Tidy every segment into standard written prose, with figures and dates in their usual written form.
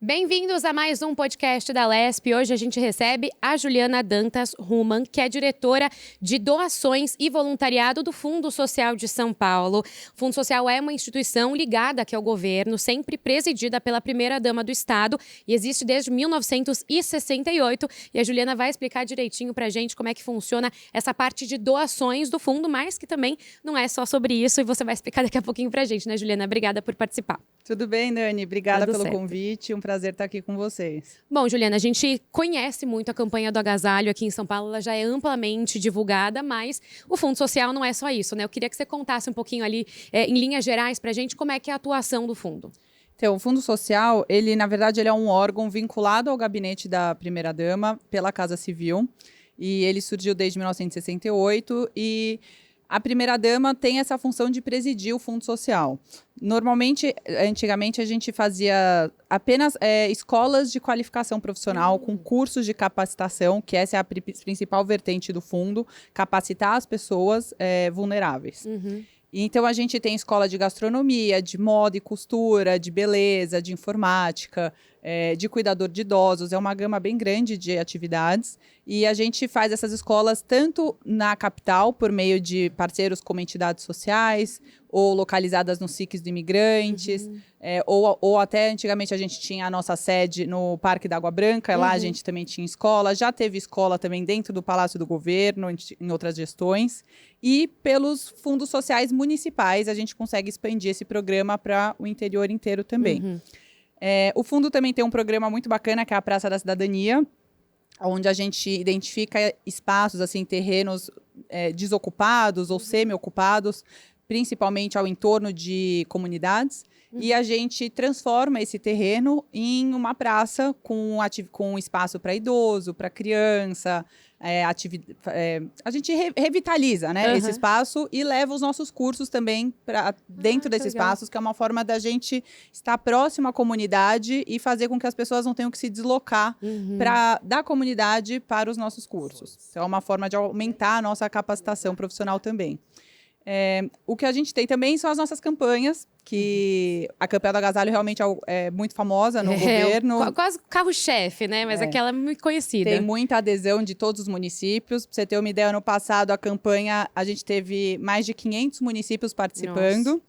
Bem-vindos a mais um podcast da LESP. Hoje a gente recebe a Juliana Dantas Ruman, que é diretora de doações e voluntariado do Fundo Social de São Paulo. O Fundo Social é uma instituição ligada aqui ao governo, sempre presidida pela primeira-dama do Estado e existe desde 1968. E a Juliana vai explicar direitinho pra gente como é que funciona essa parte de doações do fundo, mas que também não é só sobre isso e você vai explicar daqui a pouquinho pra gente, né, Juliana? Obrigada por participar. Tudo bem, Dani? Obrigada Tudo pelo certo. convite. Um prazer estar aqui com vocês. Bom, Juliana, a gente conhece muito a campanha do agasalho aqui em São Paulo, ela já é amplamente divulgada, mas o Fundo Social não é só isso, né? Eu queria que você contasse um pouquinho ali, em linhas gerais, pra gente, como é que é a atuação do fundo. Então, o Fundo Social, na verdade, ele é um órgão vinculado ao gabinete da primeira-dama pela Casa Civil, e ele surgiu desde 1968 e a primeira-dama tem essa função de presidir o Fundo Social. Normalmente, antigamente, a gente fazia apenas escolas de qualificação profissional com cursos de capacitação, que essa é a principal vertente do fundo, capacitar as pessoas vulneráveis. Então, a gente tem escola de gastronomia, de moda e costura, de beleza, de informática, de cuidador de idosos. É uma gama bem grande de atividades. E a gente faz essas escolas tanto na capital, por meio de parceiros como entidades sociais, ou localizadas nos SICs de imigrantes, ou até antigamente a gente tinha a nossa sede no Parque da Água Branca, lá a gente também tinha escola, já teve escola também dentro do Palácio do Governo, em outras gestões, e pelos fundos sociais municipais a gente consegue expandir esse programa para o interior inteiro também. O fundo também tem um programa muito bacana, que é a Praça da Cidadania, onde a gente identifica espaços, assim, terrenos desocupados ou semi-ocupados, principalmente ao entorno de comunidades, e a gente transforma esse terreno em uma praça com espaço para idoso, para criança, a gente revitaliza, né, esse espaço e leva os nossos cursos também para dentro desses espaços, que é uma forma da gente estar próximo à comunidade e fazer com que as pessoas não tenham que se deslocar da comunidade para os nossos cursos. Então, é uma forma de aumentar a nossa capacitação profissional também. O que a gente tem também são as nossas campanhas, que a campanha do agasalho realmente é muito famosa no governo. Quase carro-chefe, né? Mas aquela é muito conhecida. Tem muita adesão de todos os municípios. Para você ter uma ideia, ano passado a campanha, a gente teve mais de 500 municípios participando. Nossa.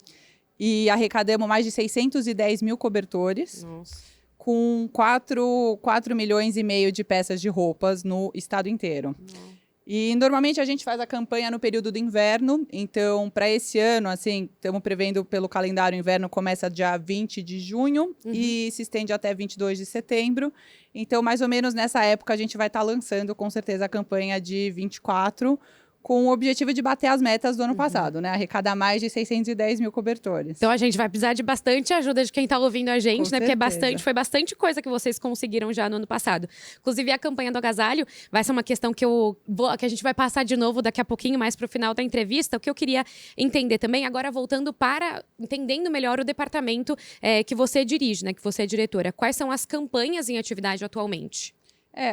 E arrecadamos mais de 610 mil cobertores. Nossa. Com 4,5 milhões de peças de roupas no estado inteiro. Nossa. E normalmente a gente faz a campanha no período do inverno, então para esse ano, assim, estamos prevendo pelo calendário, o inverno começa dia 20 de junho e se estende até 22 de setembro. Então, mais ou menos nessa época, a gente vai estar lançando com certeza a campanha de 24, com o objetivo de bater as metas do ano passado, né? Arrecadar mais de 610 mil cobertores. Então a gente vai precisar de bastante ajuda de quem está ouvindo a gente, né? Porque foi bastante coisa que vocês conseguiram já no ano passado. Inclusive, a campanha do agasalho vai ser uma questão que a gente vai passar de novo daqui a pouquinho, mais para o final da entrevista. O que eu queria entender também, agora voltando para entendendo melhor o departamento que você dirige, né? Que você é diretora. Quais são as campanhas em atividade atualmente?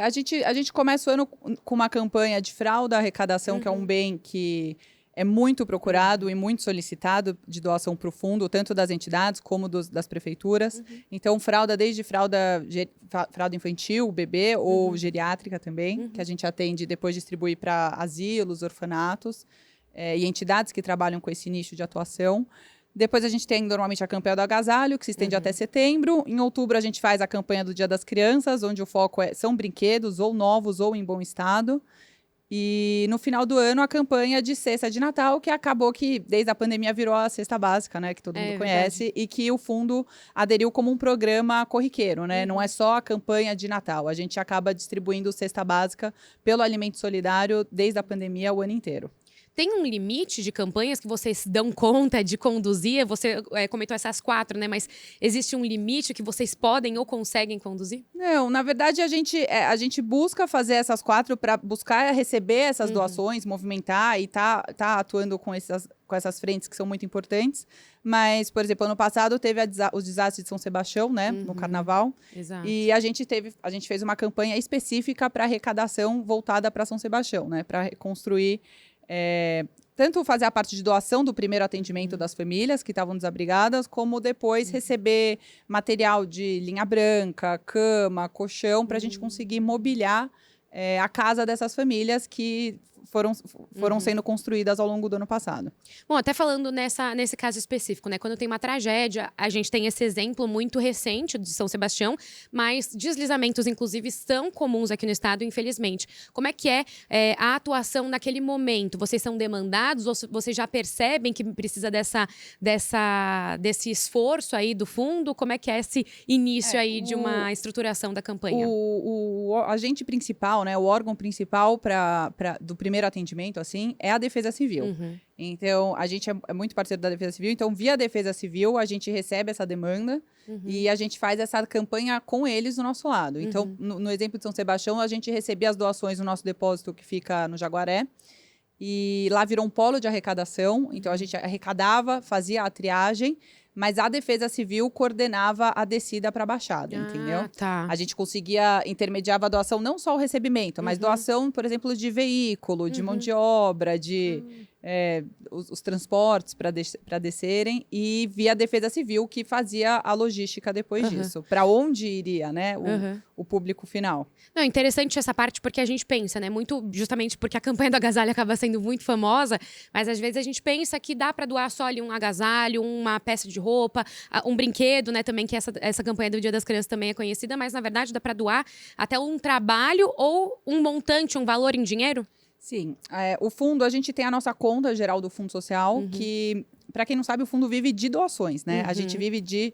A gente começa o ano com uma campanha de fralda arrecadação, que é um bem que é muito procurado e muito solicitado de doação para o fundo, tanto das entidades como das prefeituras. Então, desde fralda infantil, bebê, ou geriátrica também, que a gente atende e depois distribui para asilos, orfanatos e entidades que trabalham com esse nicho de atuação. Depois a gente tem normalmente a campanha do agasalho, que se estende até setembro. Em outubro a gente faz a campanha do Dia das Crianças, onde o foco são brinquedos, ou novos, ou em bom estado. E no final do ano a campanha de cesta de Natal, que acabou que desde a pandemia virou a cesta básica, né? Que todo mundo conhece, e que o fundo aderiu como um programa corriqueiro, né? Não é só a campanha de Natal. A gente acaba distribuindo cesta básica pelo Alimento Solidário desde a pandemia o ano inteiro. Tem um limite de campanhas que vocês dão conta de conduzir? Você comentou essas 4, né? Mas existe um limite que vocês podem ou conseguem conduzir? Não, na verdade a gente busca fazer essas 4 para buscar receber essas doações, movimentar e tá atuando com essas frentes que são muito importantes. Mas, por exemplo, ano passado teve os desastres de São Sebastião, né? No Carnaval. Exato. E a gente fez uma campanha específica para arrecadação voltada para São Sebastião, né? Para reconstruir tanto fazer a parte de doação do primeiro atendimento das famílias que estavam desabrigadas, como depois receber material de linha branca, cama, colchão, para a gente conseguir mobiliar a casa dessas famílias que foram sendo construídas ao longo do ano passado. Bom, até falando nesse caso específico, né? Quando tem uma tragédia, a gente tem esse exemplo muito recente de São Sebastião, mas deslizamentos, inclusive, são comuns aqui no estado, infelizmente. Como é que é a atuação naquele momento? Vocês são demandados ou vocês já percebem que precisa desse esforço aí do fundo? Como é que é esse início aí de uma estruturação da campanha? O agente principal, né? O órgão principal do primeiro atendimento, assim, é a Defesa Civil. Então, a gente é muito parceiro da Defesa Civil, então, via Defesa Civil, a gente recebe essa demanda e a gente faz essa campanha com eles do nosso lado. Então, no exemplo de São Sebastião, a gente recebia as doações no nosso depósito que fica no Jaguaré, e lá virou um polo de arrecadação, então a gente arrecadava, fazia a triagem, mas a Defesa Civil coordenava a descida para a Baixada, entendeu? Tá. A gente intermediava a doação, não só o recebimento, mas doação, por exemplo, de veículo, de mão de obra, de os transportes para descerem, e via a Defesa Civil, que fazia a logística depois disso. Para onde iria, né, o público final. Não, interessante essa parte, porque a gente pensa, né, muito justamente porque a campanha do agasalho acaba sendo muito famosa, mas às vezes a gente pensa que dá para doar só ali um agasalho, uma peça de roupa, um brinquedo, né, também, que essa campanha do Dia das Crianças também é conhecida, mas na verdade dá para doar até um trabalho ou um montante, um valor em dinheiro? Sim, o fundo, a gente tem a nossa conta geral do Fundo Social, que, para quem não sabe, o fundo vive de doações, né? A gente vive de...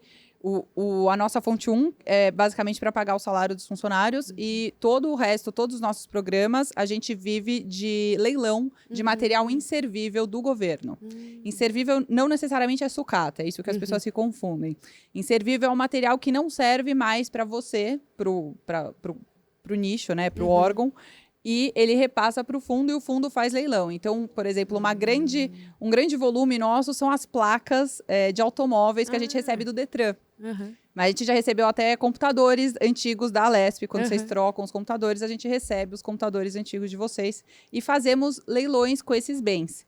a nossa fonte 1 é basicamente para pagar o salário dos funcionários e todo o resto, todos os nossos programas, a gente vive de leilão de material inservível do governo. Inservível não necessariamente é sucata, é isso que as pessoas se confundem. Inservível é um material que não serve mais para você, pro nicho, né, pro órgão, e ele repassa para o fundo e o fundo faz leilão. Então, por exemplo, um grande volume nosso são as placas de automóveis que a gente recebe do Detran. Mas a gente já recebeu até computadores antigos da Alesp. Quando vocês trocam os computadores, a gente recebe os computadores antigos de vocês e fazemos leilões com esses bens.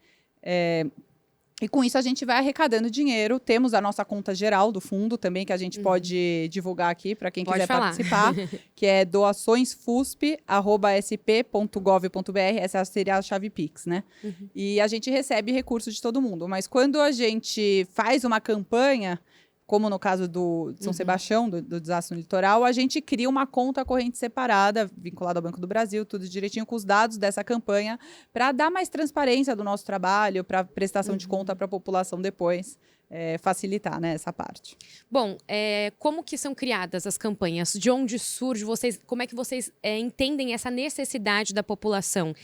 E com isso a gente vai arrecadando dinheiro. Temos a nossa conta geral do fundo também, que a gente pode divulgar aqui para quem quiser participar, que é doaçõesfusp@sp.gov.br. Essa seria a chave Pix, né? E a gente recebe recursos de todo mundo. Mas quando a gente faz uma campanha, como no caso de São Sebastião, do desastre no litoral, a gente cria uma conta corrente separada, vinculada ao Banco do Brasil, tudo direitinho com os dados dessa campanha, para dar mais transparência do nosso trabalho, para prestação de conta para a população depois, facilitar, né, essa parte. Bom, como que são criadas as campanhas? De onde surge? Como é que vocês entendem essa necessidade da população?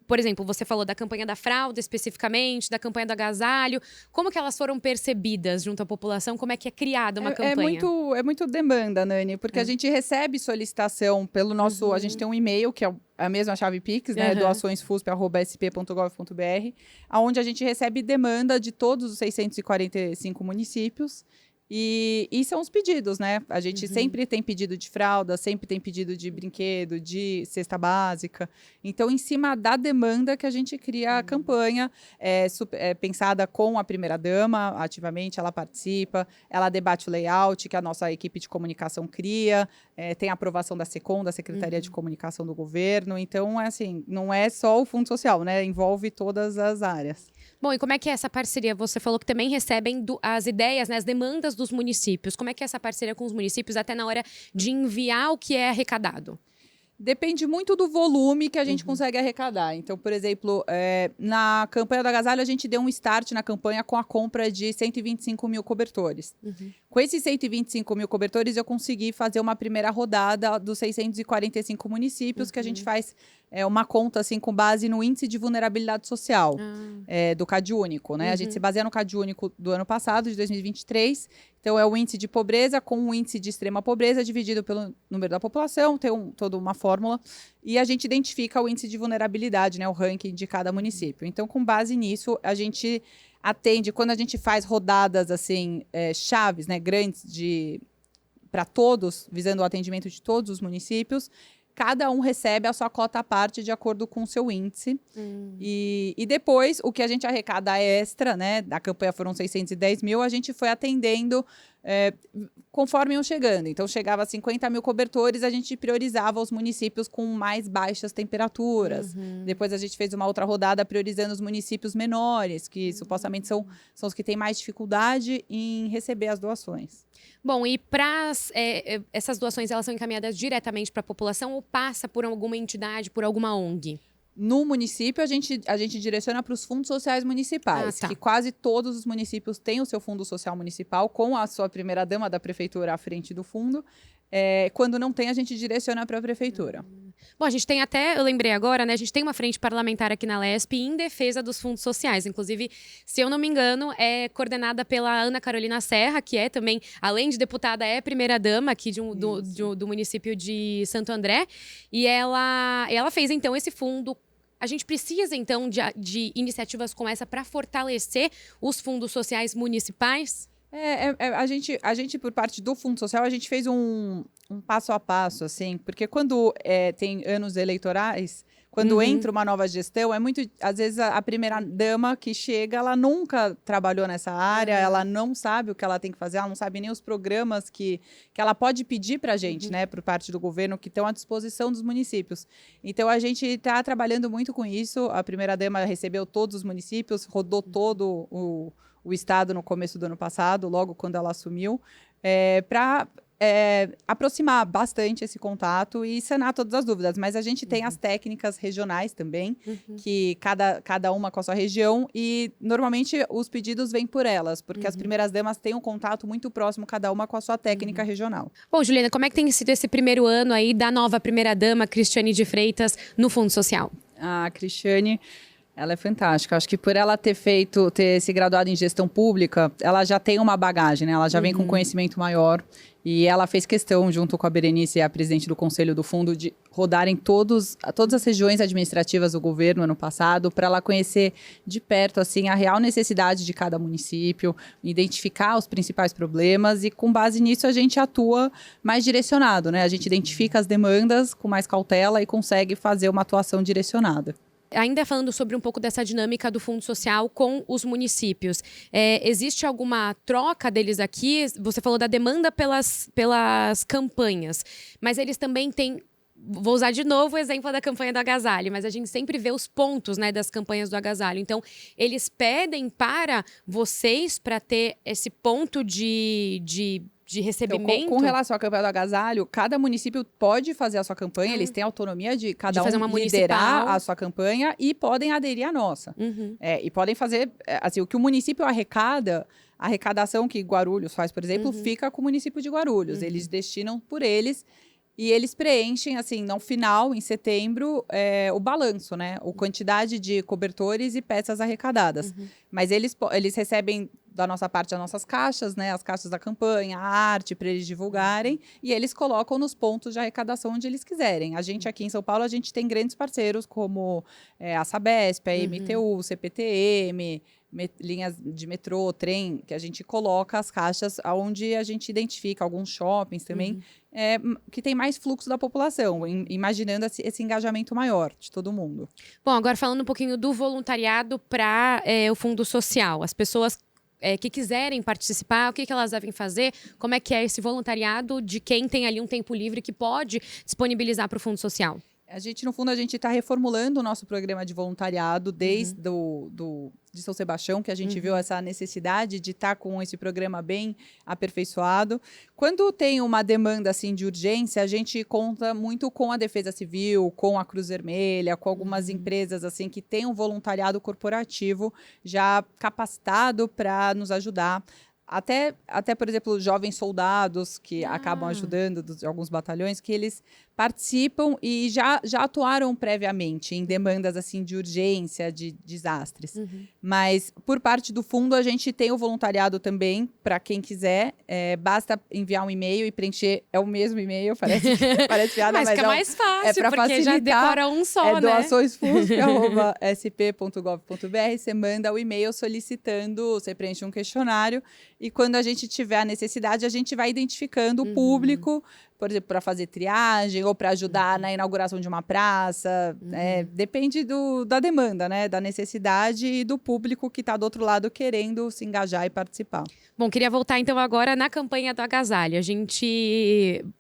Por exemplo, você falou da campanha da fralda especificamente, da campanha do agasalho. Como que elas foram percebidas junto à população? Como é que é criada uma campanha? É muito demanda, Nani, porque a gente recebe solicitação pelo nosso... A gente tem um e-mail, que é a mesma chave Pix, né? doaçõesfusp@sp.gov.br, onde a gente recebe demanda de todos os 645 municípios. E são os pedidos, né? A gente sempre tem pedido de fralda, sempre tem pedido de brinquedo, de cesta básica. Então, em cima da demanda que a gente cria a campanha, pensada com a primeira-dama, ativamente, ela participa, ela debate o layout que a nossa equipe de comunicação cria, tem a aprovação da SECOM, da Secretaria de Comunicação do Governo. Então, assim, não é só o Fundo Social, né? Envolve todas as áreas. Bom, e como é que é essa parceria? Você falou que também recebem as ideias, né, as demandas dos municípios. Como é que é essa parceria com os municípios até na hora de enviar o que é arrecadado? Depende muito do volume que a gente consegue arrecadar. Então, por exemplo, na campanha do agasalho, a gente deu um start na campanha com a compra de 125 mil cobertores. Com esses 125 mil cobertores, eu consegui fazer uma primeira rodada dos 645 municípios, que a gente faz uma conta assim, com base no índice de vulnerabilidade social do CadÚnico, né? A gente se baseia no CadÚnico do ano passado, de 2023. Então, é o índice de pobreza com o índice de extrema pobreza dividido pelo número da população, tem toda uma fórmula. E a gente identifica o índice de vulnerabilidade, né? O ranking de cada município. Então, com base nisso, a gente atende, quando a gente faz rodadas, assim, chaves, né? Grandes para todos, visando o atendimento de todos os municípios, cada um recebe a sua cota à parte de acordo com o seu índice. E depois, o que a gente arrecada extra, né? Da campanha foram 610 mil, a gente foi atendendo conforme iam chegando. Então, chegava a 50 mil cobertores, a gente priorizava os municípios com mais baixas temperaturas. Depois, a gente fez uma outra rodada priorizando os municípios menores, que supostamente são os que têm mais dificuldade em receber as doações. Bom, e essas doações, elas são encaminhadas diretamente para a população ou passa por alguma entidade, por alguma ONG? No município, a gente direciona para os fundos sociais municipais, que quase todos os municípios têm o seu fundo social municipal, com a sua primeira-dama da prefeitura à frente do fundo. Quando não tem, a gente direciona para a prefeitura. Bom, a gente tem eu lembrei agora, né? A gente tem uma frente parlamentar aqui na LESP em defesa dos fundos sociais. Inclusive, se eu não me engano, é coordenada pela Ana Carolina Serra, que é também, além de deputada, é primeira-dama aqui do município de Santo André. E ela fez, então, esse fundo. A gente precisa, então, de iniciativas como essa para fortalecer os fundos sociais municipais? A gente, por parte do Fundo Social, a gente fez um passo a passo, assim, porque quando tem anos eleitorais, quando entra uma nova gestão, às vezes, a primeira-dama que chega, ela nunca trabalhou nessa área, ela não sabe o que ela tem que fazer, ela não sabe nem os programas que ela pode pedir para a gente, né, por parte do governo, que estão à disposição dos municípios. Então, a gente está trabalhando muito com isso, a primeira-dama recebeu todos os municípios, rodou todo o estado no começo do ano passado, logo quando ela assumiu, para aproximar bastante esse contato e sanar todas as dúvidas. Mas a gente tem as técnicas regionais também, que cada uma com a sua região, e normalmente os pedidos vêm por elas, porque as primeiras damas têm um contato muito próximo, cada uma com a sua técnica regional. Bom, Juliana, como é que tem sido esse primeiro ano aí da nova primeira-dama, Cristiane de Freitas, no Fundo Social? A Cristiane, ela é fantástica. Acho que por ela ter se graduado em gestão pública, ela já tem uma bagagem, né? Ela já vem com conhecimento maior. E ela fez questão, junto com a Berenice, a presidente do Conselho do Fundo, de rodarem todas as regiões administrativas do governo ano passado, para ela conhecer de perto, assim, a real necessidade de cada município, identificar os principais problemas e, com base nisso, a gente atua mais direcionado, né? A gente identifica as demandas com mais cautela e consegue fazer uma atuação direcionada. Ainda falando sobre um pouco dessa dinâmica do Fundo Social com os municípios, existe alguma troca deles aqui? Você falou da demanda pelas campanhas, mas eles também têm... Vou usar de novo o exemplo da campanha do agasalho, mas a gente sempre vê os pontos, né, das campanhas do agasalho. Então, eles pedem para vocês para ter esse ponto de recebimento? Então, com relação à campanha do agasalho, cada município pode fazer a sua campanha, eles têm autonomia de cada um liderar a sua campanha e podem aderir à nossa. E podem fazer, assim, o que o município arrecada, a arrecadação que Guarulhos faz, por exemplo, fica com o município de Guarulhos. Eles destinam por eles e eles preenchem, assim, no final, em setembro, o balanço, né? A quantidade de cobertores e peças arrecadadas. Mas eles recebem da nossa parte as nossas caixas, né? As caixas da campanha, a arte, para eles divulgarem. E eles colocam nos pontos de arrecadação onde eles quiserem. A gente aqui em São Paulo, a gente tem grandes parceiros como a Sabesp, a MTU, o CPTM, linhas de metrô, trem, que a gente coloca as caixas onde a gente identifica, alguns shoppings também, que tem mais fluxo da população, imaginando esse engajamento maior de todo mundo. Bom, agora falando um pouquinho do voluntariado para o Fundo Social. As pessoas que quiserem participar, o que elas devem fazer? Como é que é esse voluntariado de quem tem ali um tempo livre que pode disponibilizar para o Fundo Social? No fundo, a gente está reformulando o nosso programa de voluntariado desde de São Sebastião, que a gente viu essa necessidade de estar com esse programa bem aperfeiçoado. Quando tem uma demanda assim, de urgência, a gente conta muito com a Defesa Civil, com a Cruz Vermelha, com algumas empresas assim que têm um voluntariado corporativo já capacitado para nos ajudar. Até, por exemplo, jovens soldados que acabam ajudando de alguns batalhões, que eles participam e já atuaram previamente em demandas assim, de urgência, de desastres. Mas, por parte do fundo, a gente tem o voluntariado também, para quem quiser. Basta enviar um e-mail e preencher. É o mesmo e-mail, parece piada, mas fica mais fácil, para porque facilitar, já decora um só, né? doaçõesfusp.gov.br. Você manda o e-mail solicitando, você preenche um questionário. E quando a gente tiver a necessidade, a gente vai identificando o público por exemplo, para fazer triagem ou para ajudar na inauguração de uma praça. Depende da demanda, né? Da necessidade e do público que está do outro lado querendo se engajar e participar. Bom, queria voltar então agora na campanha do agasalho.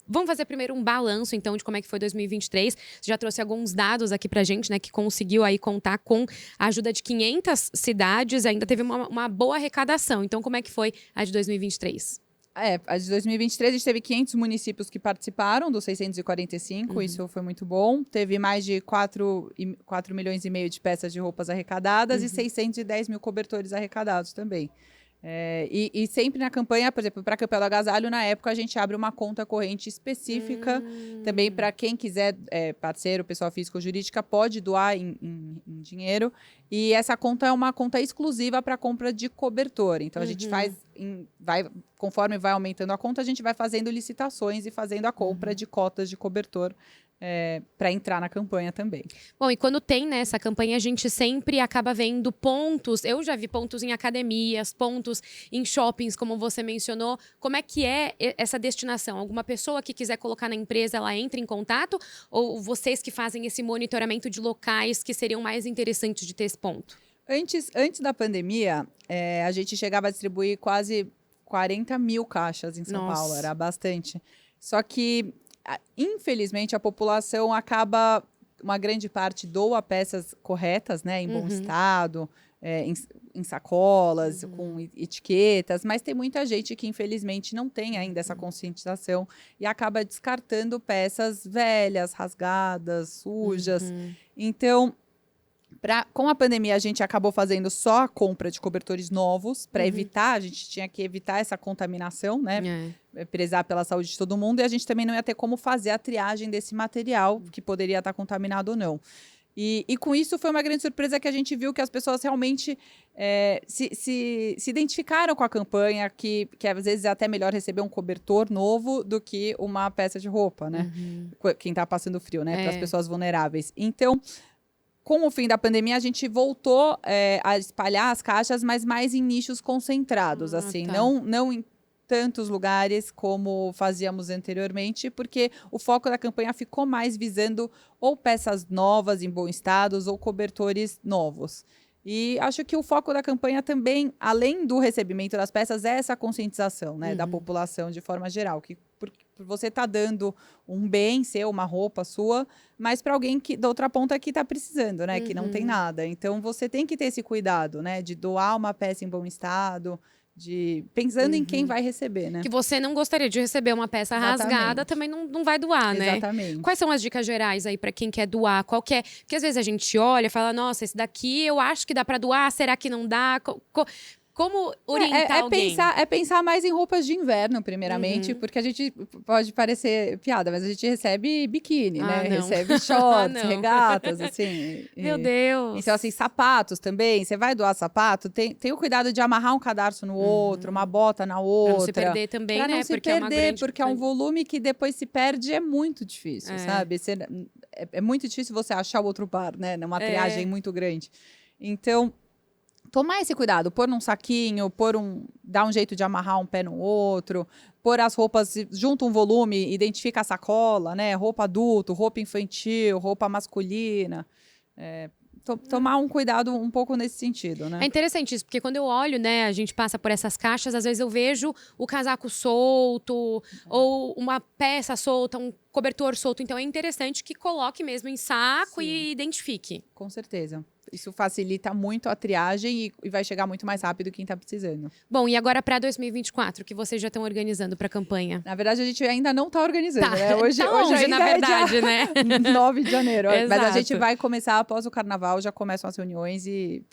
Vamos fazer primeiro um balanço então de como é que foi 2023. Você já trouxe alguns dados aqui pra gente, né, que conseguiu aí contar com a ajuda de 500 cidades, ainda teve uma boa arrecadação. Então, como é que foi a de 2023? A de 2023, a gente teve 500 municípios que participaram dos 645, isso foi muito bom. Teve mais de 4 milhões e meio de peças de roupas arrecadadas e 610 mil cobertores arrecadados também. E sempre na campanha, por exemplo, para a campanha do agasalho, na época a gente abre uma conta corrente específica também para quem quiser, parceiro, pessoa física ou jurídica, pode doar em dinheiro. E essa conta é uma conta exclusiva para compra de cobertor. Então a gente conforme vai aumentando a conta, a gente vai fazendo licitações e fazendo a compra de cotas de cobertor. Para entrar na campanha também. Bom, e quando tem nessa campanha, a gente sempre acaba vendo pontos. Eu já vi pontos em academias, pontos em shoppings, como você mencionou. Como é que é essa destinação? Alguma pessoa que quiser colocar na empresa, ela entra em contato? Ou vocês que fazem esse monitoramento de locais que seriam mais interessantes de ter esse ponto? Antes da pandemia, a gente chegava a distribuir quase 40 mil caixas em São Paulo. Era bastante. Só que infelizmente, a população acaba, uma grande parte doa peças corretas, né, em bom estado, em sacolas, com etiquetas, mas tem muita gente que, infelizmente, não tem ainda essa conscientização e acaba descartando peças velhas, rasgadas, sujas. Então, com a pandemia, a gente acabou fazendo só a compra de cobertores novos para evitar, a gente tinha que evitar essa contaminação, né? Prezar pela saúde de todo mundo, e a gente também não ia ter como fazer a triagem desse material que poderia estar contaminado ou não. E com isso foi uma grande surpresa que a gente viu que as pessoas realmente se identificaram com a campanha, que às vezes é até melhor receber um cobertor novo do que uma peça de roupa, né? Quem está passando frio, né? Para as pessoas vulneráveis. Então, com o fim da pandemia, a gente voltou a espalhar as caixas, mas mais em nichos concentrados, assim, não em tantos lugares como fazíamos anteriormente, porque o foco da campanha ficou mais visando ou peças novas em bom estado ou cobertores novos. E acho que o foco da campanha também, além do recebimento das peças, é essa conscientização, né, da população de forma geral, que por você está dando um bem seu, uma roupa sua, mas para alguém da outra ponta que está precisando, né, que não tem nada. Então você tem que ter esse cuidado, né, de doar uma peça em bom estado, pensando em quem vai receber, né? Que você não gostaria de receber uma peça rasgada, também não vai doar, né? Exatamente. Quais são as dicas gerais aí para quem quer doar? Porque às vezes a gente olha e fala, nossa, esse daqui eu acho que dá para doar, será que não dá? Como orientar alguém? Pensar mais em roupas de inverno, primeiramente, porque a gente, pode parecer piada, mas a gente recebe biquíni, né? Não. Recebe shorts, regatas, assim. Meu Deus! Então, assim, sapatos também. Você vai doar sapato, tem o cuidado de amarrar um cadarço no outro, uma bota na outra. Pra não se perder também, né? Pra não se perder, porque é um volume que depois se perde, é muito difícil, sabe? É muito difícil você achar o outro par, né? Numa triagem muito grande. Então, tomar esse cuidado, pôr num saquinho, dar um jeito de amarrar um pé no outro, pôr as roupas, junta um volume, identifica a sacola, né? Roupa adulto, roupa infantil, roupa masculina. Tomar um cuidado um pouco nesse sentido, né? É interessante isso, porque quando eu olho, né, a gente passa por essas caixas, às vezes eu vejo o casaco solto, ou uma peça solta, um cobertor solto. Então é interessante que coloque mesmo em saco e identifique. Com certeza. Isso facilita muito a triagem e vai chegar muito mais rápido quem está precisando. Bom, e agora para 2024, o que vocês já estão organizando para a campanha? Na verdade, a gente ainda não está organizando, né? Hoje longe, na verdade, né? 9 de janeiro. Exato. Mas a gente vai começar após o carnaval, já começam as reuniões e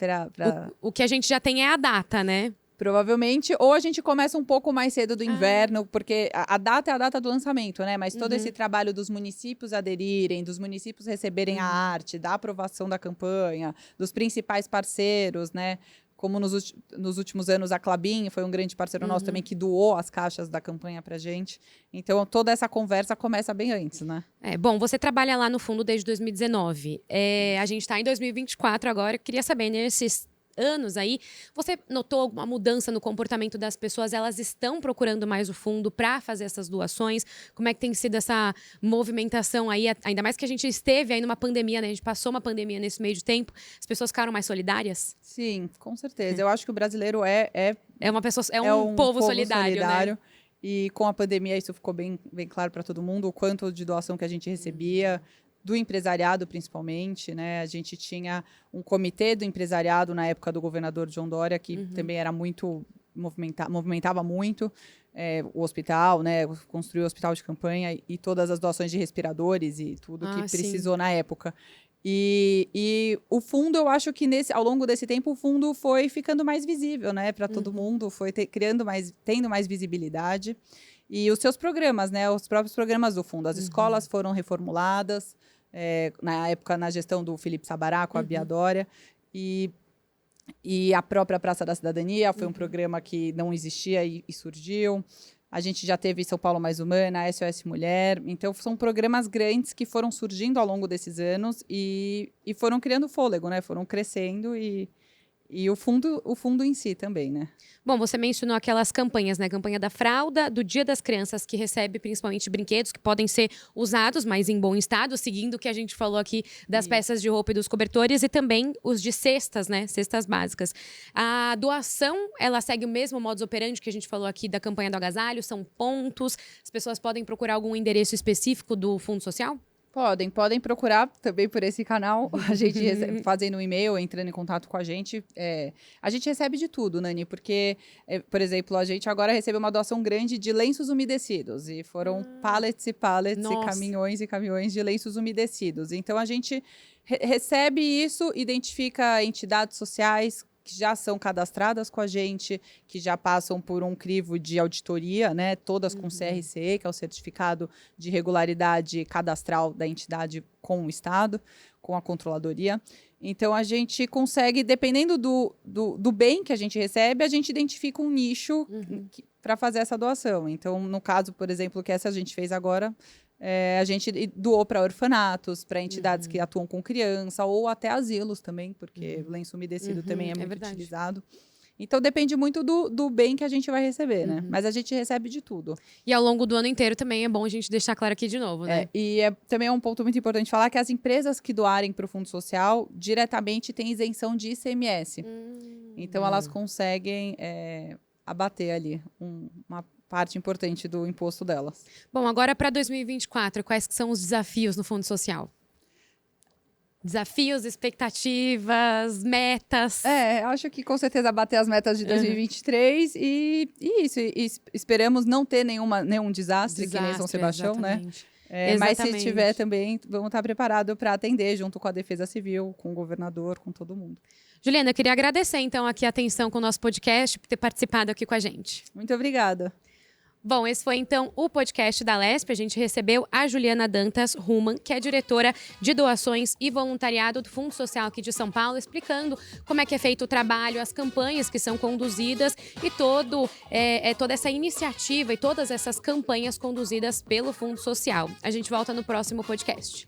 O que a gente já tem é a data, né? Provavelmente, ou a gente começa um pouco mais cedo do inverno, porque a data é a data do lançamento, né? Mas todo esse trabalho dos municípios aderirem, dos municípios receberem a arte, da aprovação da campanha, dos principais parceiros, né? Como nos últimos anos a Klabin foi um grande parceiro nosso também que doou as caixas da campanha pra gente. Então, toda essa conversa começa bem antes, né? Bom, você trabalha lá no fundo desde 2019. A gente está em 2024 agora. Eu queria saber, nesses anos aí. Você notou alguma mudança no comportamento das pessoas? Elas estão procurando mais o fundo para fazer essas doações? Como é que tem sido essa movimentação aí? Ainda mais que a gente esteve aí numa pandemia, né? A gente passou uma pandemia nesse meio de tempo. As pessoas ficaram mais solidárias? Sim, com certeza. Eu acho que o brasileiro é um povo solidário, né? E com a pandemia isso ficou bem claro para todo mundo, o quanto de doação que a gente recebia, do empresariado principalmente, né? A gente tinha um comitê do empresariado na época do governador João Dória, que também era muito, movimentava muito o hospital, né? Construiu o hospital de campanha e todas as doações de respiradores e tudo que precisou na época. E o fundo, eu acho que ao longo desse tempo, o fundo foi ficando mais visível, né, para todo mundo, foi tendo mais visibilidade. E os seus programas, né, os próprios programas do fundo, as escolas foram reformuladas, na época, na gestão do Felipe Sabará, com a Bia Dória, e a própria Praça da Cidadania foi um programa que não existia e surgiu. A gente já teve São Paulo Mais Humana, SOS Mulher. Então, são programas grandes que foram surgindo ao longo desses anos e foram criando fôlego, né? Foram crescendo e o fundo em si também, né? Bom, você mencionou aquelas campanhas, né? Campanha da fralda, do Dia das Crianças, que recebe principalmente brinquedos que podem ser usados, mas em bom estado, seguindo o que a gente falou aqui das peças de roupa e dos cobertores, e também os de cestas, né? Cestas básicas. A doação, ela segue o mesmo modus operandi que a gente falou aqui da campanha do agasalho, são pontos, as pessoas podem procurar algum endereço específico do Fundo Social? Podem procurar também por esse canal, a gente fazendo um e-mail, entrando em contato com a gente. A gente recebe de tudo, Nani, porque, por exemplo, a gente agora recebeu uma doação grande de lenços umedecidos, e foram pallets e pallets e caminhões de lenços umedecidos. Então, a gente recebe isso, identifica entidades sociais que já são cadastradas com a gente, que já passam por um crivo de auditoria, né? Todas com CRC, que é o Certificado de Regularidade Cadastral da entidade com o Estado, com a Controladoria. Então, a gente consegue, dependendo do bem que a gente recebe, a gente identifica um nicho para fazer essa doação. Então, no caso, por exemplo, que essa a gente fez agora, a gente doou para orfanatos, para entidades que atuam com criança, ou até asilos também, porque lenço umedecido também é muito utilizado. Então, depende muito do bem que a gente vai receber, né? Mas a gente recebe de tudo. E ao longo do ano inteiro também é bom a gente deixar claro aqui de novo, né? Também é um ponto muito importante falar que as empresas que doarem para o Fundo Social, diretamente têm isenção de ICMS. Então, elas conseguem abater ali uma parte importante do imposto delas. Bom, agora para 2024, quais que são os desafios no Fundo Social? Desafios, expectativas, metas. Acho que com certeza bater as metas de 2023 e isso. E esperamos não ter nenhum desastre que nem São Sebastião, exatamente. Né? Mas se tiver também, vamos estar preparados para atender junto com a Defesa Civil, com o governador, com todo mundo. Juliana, eu queria agradecer então aqui a atenção com o nosso podcast, por ter participado aqui com a gente. Muito obrigada. Bom, esse foi então o podcast da LESP. A gente recebeu a Juliana Dantas Ruman, que é diretora de doações e voluntariado do Fundo Social aqui de São Paulo, explicando como é que é feito o trabalho, as campanhas que são conduzidas e toda essa iniciativa e todas essas campanhas conduzidas pelo Fundo Social. A gente volta no próximo podcast.